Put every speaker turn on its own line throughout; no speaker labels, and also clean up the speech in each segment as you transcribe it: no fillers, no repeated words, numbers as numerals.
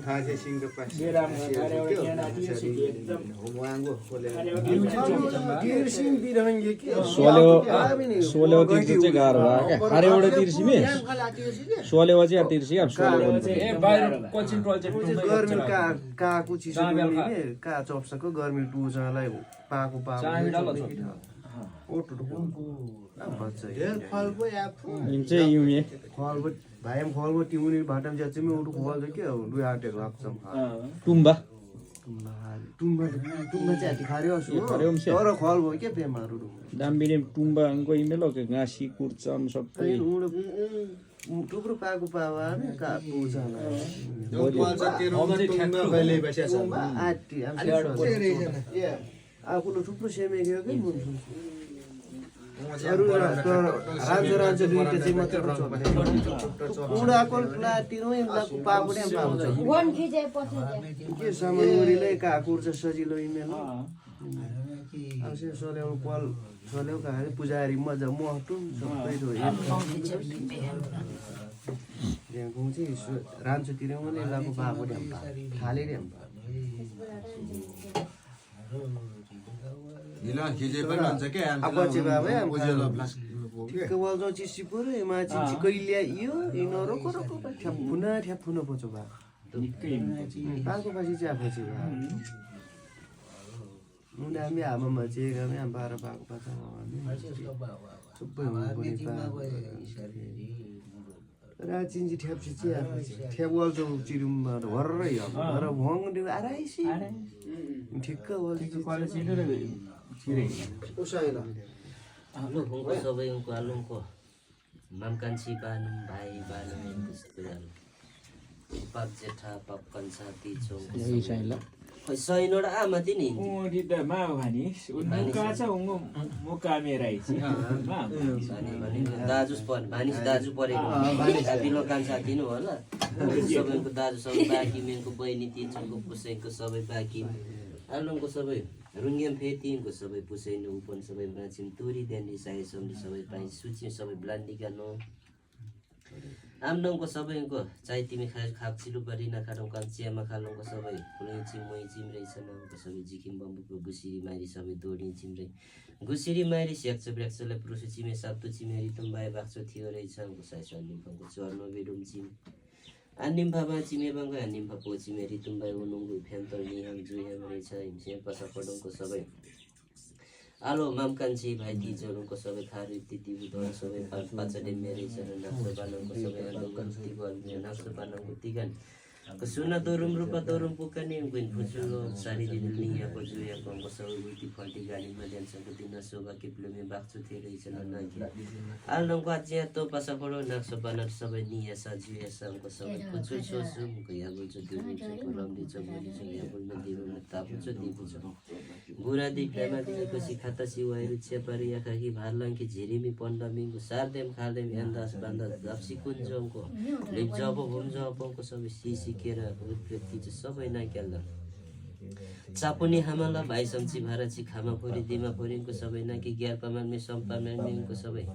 थाहा सिंह पास
सिंह बिरहंगे के
सोलेवा तिर्सी चाहिँ गाह्रो भयो क्या हारेबाट तिर्सीमे सोलेवा चाहिँ तिर्सी अब सोलेवा
गर्मी काको चिसो का चप्सको गर्मी टुजालाई पाको फलको टिमुनी भाटामा ज्याच्चै उठु खोल्छ के दुई आटेको लाग्छ
टुम्बा
चाहिँ हाती खार्यो तर खल भयो के बेमारहरू
दाम्बिने टुम्बा इमेल के घाँसी कुर्चम सबै
टुक्रो पाको पावा आफूले थुप्रो सेमेको कि रान्छ दुईटा चाहिँ मात्र उडाको लाटिनो पाको के सामानले काकुर चाहिँ सजिलो इमेल सोल्याउनु पल सोल्याउ कहाँ पुजारी मजा महटु सबै रान्छोतिर पनि लाको पाको खाले चिसिपुर माची कहिले यो इनरो को ठ्याफुना पचो बा पाको पछि चाहिँ आफै उनी हामी हामामा चाहिँ हामी बाह्र पाको पाछ सबै राचिन्जी ठ्याप्सी चाहिँ आफै ठ्यापवाल त चिरुममा भर्रै र भङ आराइसी ठिक्क
सबैको आलुङको मामकान्छी बानुम भाइ बानुम पाप जेठा पाप कन्सा तिचो खै सैनोड आमा दिनी दाजु भानिस दाजु परेको बिलो कान्छा दिनु होला सबैको दाजु सबै बाँकी मेनको बहिनी तिचोको पुसैको सबै बाँकी आलुङको सबै रुङ्गेम फेतिङको सबै पुसैनु उपन सबै माछिम तुरी देन्डी साई सम्री सबै पाइ सुची सबै ब्लान्डिका नो आमडङको सबैको चाइ तिमी खाप्चिलु बरी नखाडौँ कान्छियामा खालौँको सबै फुलै चिमै चिम्रै छनौँको सबै जिकिम बम्बुको गुसिरी मारी सबै दोडी चिम्रै गुसिरी मारी स्याक्छ ब्याक्छलाई पुरुष चिमे साप्तु चिमेरी तुम्बाए बाक्चो थियो रहेछ साई सलिम्फको चर्नो बेडुम चिम आनिम्फामा चिमेबाङको आनिम्फा पो चिमेरी तुम्बाए उनुङ्गु फ्यान्तल निहाम जुहाम रहेछ हिमसे पसा पडौँको सबै आलो मामकान्छी भाइ तिजोरुको सबै खारु तिति बुधर सबै पाचडे मेरै छ नाक्सो बालङको सबै आलुङ्गन्ती बल्ने नाक्सो बालङको तिगन सुना दोरुम रूपा दोरुम पुकाने गुइन फुचुलो सारी दिन नियाको जुयाको सबै उति फल्टी गाडीमा ल्यान्छको दिन शोभा किप्लुमे बाक्छु थिए रहेछ नाकी आलुङको आज्या तो पासा पडो नाक्सो बानर सबै निया सा जुया सामको सबै फुचु सोसुमको यागुल छ दुनी छ रमदी छ बोली छ यागुल न दिबुल तापु छ दिबु छ बुरा दिक्लामा दिएको सिखाता सिवाइरु छेपारी आखाकी भारलङकी झिरिमी पण्डमिङको सारदेम खारदेम यान्दास बान्दा जाप्सी कुञ्जङको लिपजब होमजबको सबै सिसी केरा व्यक्ति चाहिँ सबै नाक्याल्दा चापुनी हामाला भाइ सम्ची भाराची खामा पोरी दिमा पोरिङको सबै नाकी ग्यार कमानमे सम्पा म्याङको सबै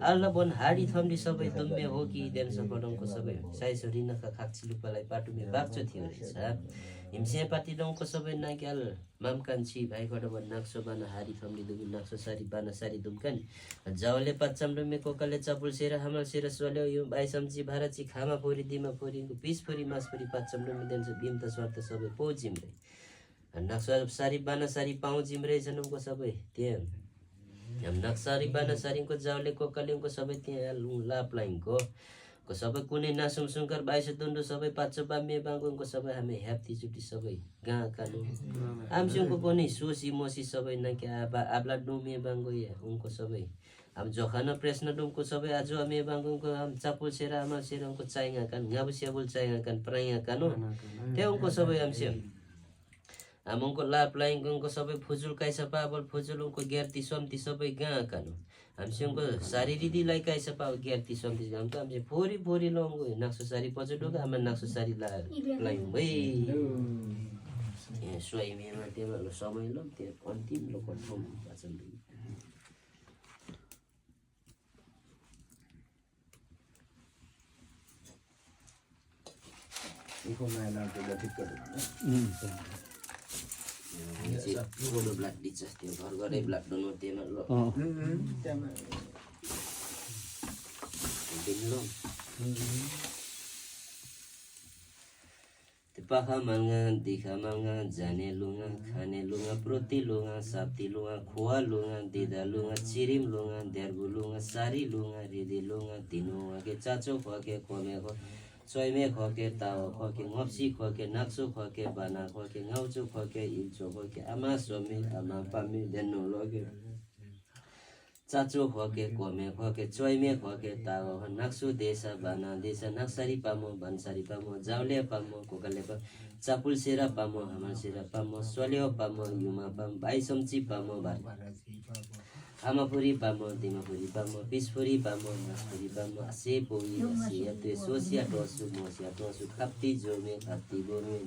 आल्ला बन हाडी थम्डी सबै दुम्बे हो कि देन सपडङको सबै साइसो रिनका खाक्ची लुपालाई पाटुमे बाक्चो थियो रहेछ हिमसे पाटी डङको सबै नाक्याल मामकान्छी भाइबाट वन नाक्सो बाना हाडी थम्डी दुबु नाक्सो सारी बाना सारी दुम्कन जावले पच्चम रुमे कोकले चपुल सेरा हामल सेरा सोल्यो यो भाइ सम्ची भाराची खामा पोरी दिमा पोरिङको पिस फोरी मास फोरी पच्चम रुमे देन भीम त स्वार्थ सबै पो जिम्रे नाक्सो सारी बाना सारी पाउ जिम्रे जनुमको सबै त्यहाँ हम नक्सारी बाना सारीको जावले कोकलिङको सबै त्यहाँ लापलाइङको सबै कुनै नासुम सुङ्कर बाइस दुन्डो सबै पाँचो बामे बाङ्गुङको सबै हामी ह्याप्ती चुटी सबै गाँ कानु आमसिङको पनि सोसी मोसी सबै नाके आब्ला डुमे बाङ्गो या उनको सबै हम जोखाना प्रश्न डुमको सबै आज अमे बाङ्गुङको हम चापुल सेरा आमा सेराङको चाइङा कान गाबु स्याबुल चाइङा कान प्राइङा कानु त्यहाँ उनको सबै आमसिङ हमको लाप लाइङको सबै फुजुल काइसा पाबल फुजुलको ग्यार्ती सम्ती सबै गाँ कानु हमसिङको सारी रिदी लाई काइसा पाव ग्यार्ती सम्ती हम त हमसे फोरी फोरी लंगो नाक्सो सारी पचो डोका हम नाक्सो सारी लाइङ भई सोइ मेमा तेमा समय ल त्यो अन्तिम लो कन्फर्म पाछन गोलो ब्ल्याक दिन्छ त्यो घर घरै ब्ल्याक डोनो त्यहाँ ल पाखा मांगा दिखा मांगा जाने लुंगा खाने लुंगा प्रोती लुंगा साप्ती लुंगा खोआ लुंगा दिदा लुंगा चिरिम लुंगा देरबु लुंगा सारी लुंगा रिदी लुंगा तिनुआ के चाचो खके कोमे खो चोइमे खके ताओ खके ngopsi खके नाक्सो खके बाना खके ngaउचो खके इल्चो खके आमा सोमी आमा पामी देनो लगे चाचो खके कोमे खके चोइमे खके ताओ नाक्सो देशा बाना देशा नाक्सारी पामो बनसारी पामो जाउले पामो कोकले पा चापुल सेरा पामो हामा सेरा पामो सोल्यो पामो युमा पाम बाइसमची पामो बा आमापुरी पामो दिमापुरी पामो पिसपुरी पामो नासपुरी पामो आसे पोई आसे याते सोसिया टोसु मोसिया टोसु खाप्ती जोमे खाप्ती बोमे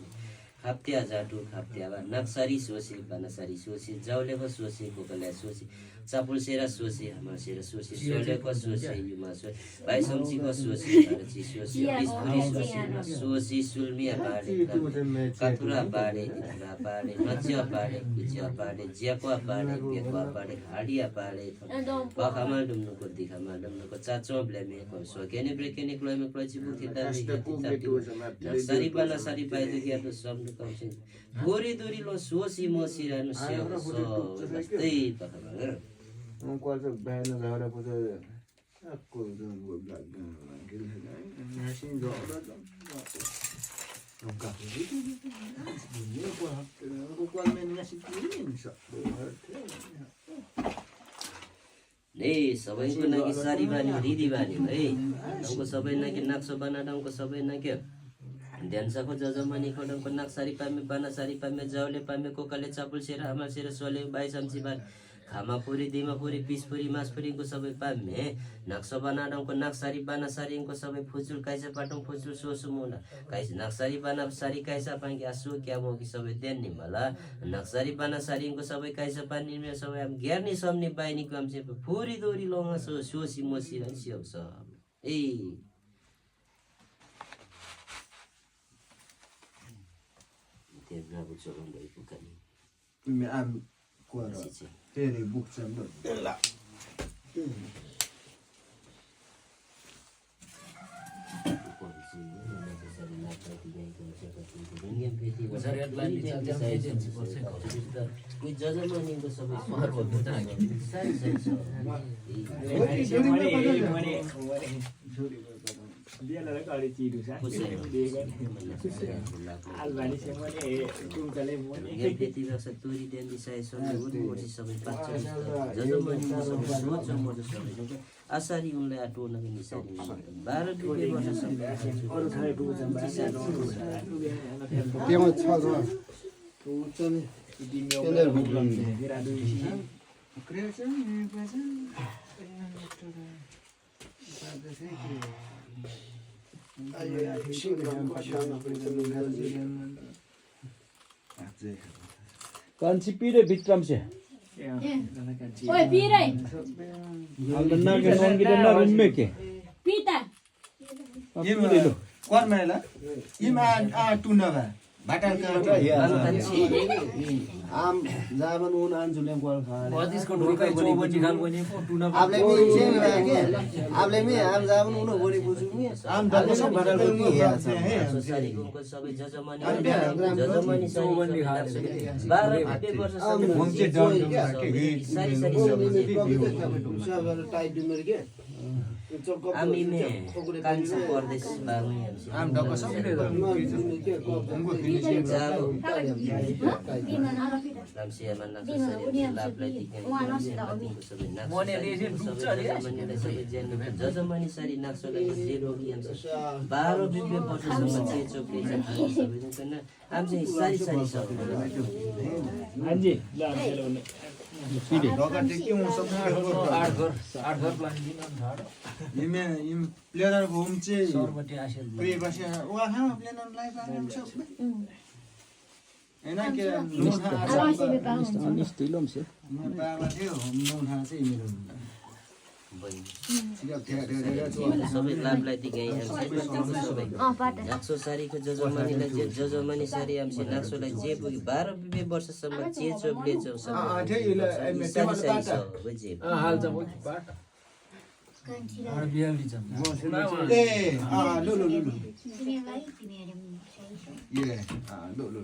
खाप्त्या जाटु खाप्त्या बा नाक्सारी सोसी बानासारी सोसी जाउलेको सोसी कोकले सोसी चापुल सेरा सोसी हामा सेरा सोसी सोलेको सोसी युमा सोसी बाइसमचीको सोसी भारची सोसी पिसपुरी सोसी सोसी सुल्मिया बाडे कातुरा बाडे इतरा बाडे नचिया बाडे कुचिया बाडे ज्याक्वा बाडे पेक्वा बाडे हाडिया बाडे पाखामा डुम्नुको दिखामा डुम्नुको चाचो ब्लेमे कोसो केने ब्रेकेने क्लोइमे क्लोइची बुथि दाली सारी बाना सारी पाइदु क्या तो सब कमसे गोरी दोरी लो सोसी मोसी रहनु सेव सो जस्तै पाखामा
qual é o bem na hora para a coisa do black aquele assim do não carro eu qual men nasi kirim só
ले सबैको लागि सारी बानी रिदी बानी है हमको सबै लागि नाक्सो बनाडमको सबै लागि ध्यानसाको जजमनी खडमको नाक्सारी पामे बानासारी पामे जाउले पामे कोकाले चापुल सेरा आमा सेरा सोले बाइसमची बा खामापुरी दिमापुरी पिसपुरी मासपुरीको सबै पामे नक्सा बनाडमको नाक्सारी बानासारीको सबै फुजुल काइसा पाटम फुजुल सोसु मुना काइसा नाक्सारी बानासारी काइसा पांगे आसु क्या मोकी सबै देन नि मला नाक्सारी बानासारीको सबै काइसा पानी मे सबै हम ग्यार्नी समनी बाइनी काम से फुरी दोरी लोंगा सो सोसी मोसी रसियो स ए तेब्रा बुचोन गइ पुकानी
me am quara tere buksam la
कोही जजमानीको सबै आसारी उनलाई आटो नगे निसारी 12 वर्षसम्म
त्यहाँ छ
Kansi pire bitram se.
Oi, pire.
Alna ke non kita na room me ke.
Pita.
Pire lo.
Kwan mela ima a tunava batal ka am zaman un an जुले gwal kha
त्यसको ढोका चौबन्दी खालको नि टुना
आपले मी चेन के आपले मी am zaman un बोली बुझु मी am दको सब बाटल नि
सोसाइटीको सबै जजमानी चौबन्दी खालको 12 वर्षसम्म
हमचे डन
सारी सारी
सब टाइट डिमर के
हामी मे कान्छा परदेश बाङे
am dako सब ले
रामसिया मान्ना सरी लाभलाई दिने सबै जजमानी सारी नाक्सलाई जे रोगी हम 12 वर्षसम्म चाहिँ चोकले चाहिँ सबै हम चाहिँ सारी सारी सब
Anji.
ढोका टेकी म सब
8 घर प्लान दिन थाड
इमे इम प्लेनर होम चाहिँ
सरबटी आसेल
प्रे बसे वा खाम प्लेनर लाई पाम सब हैन के लोन
Anis tilom se.
बाबा थियो होम लोन हा चाहिँ मेरो
बहिनी
Siap dia
सबै लाभलाई दिगाई एमसी प्रतिको सबै नाक्सो सारीको जजमानीलाई जे जजमानी सारी एमसी नाक्सोलाई जे पुग्यो 12 वर्षसम्म जे चोबले चौ सबै सारी सारी सब जे
हाल्छ म बाट अरे बिहाली छ
Eh, lo. Yeah, lo.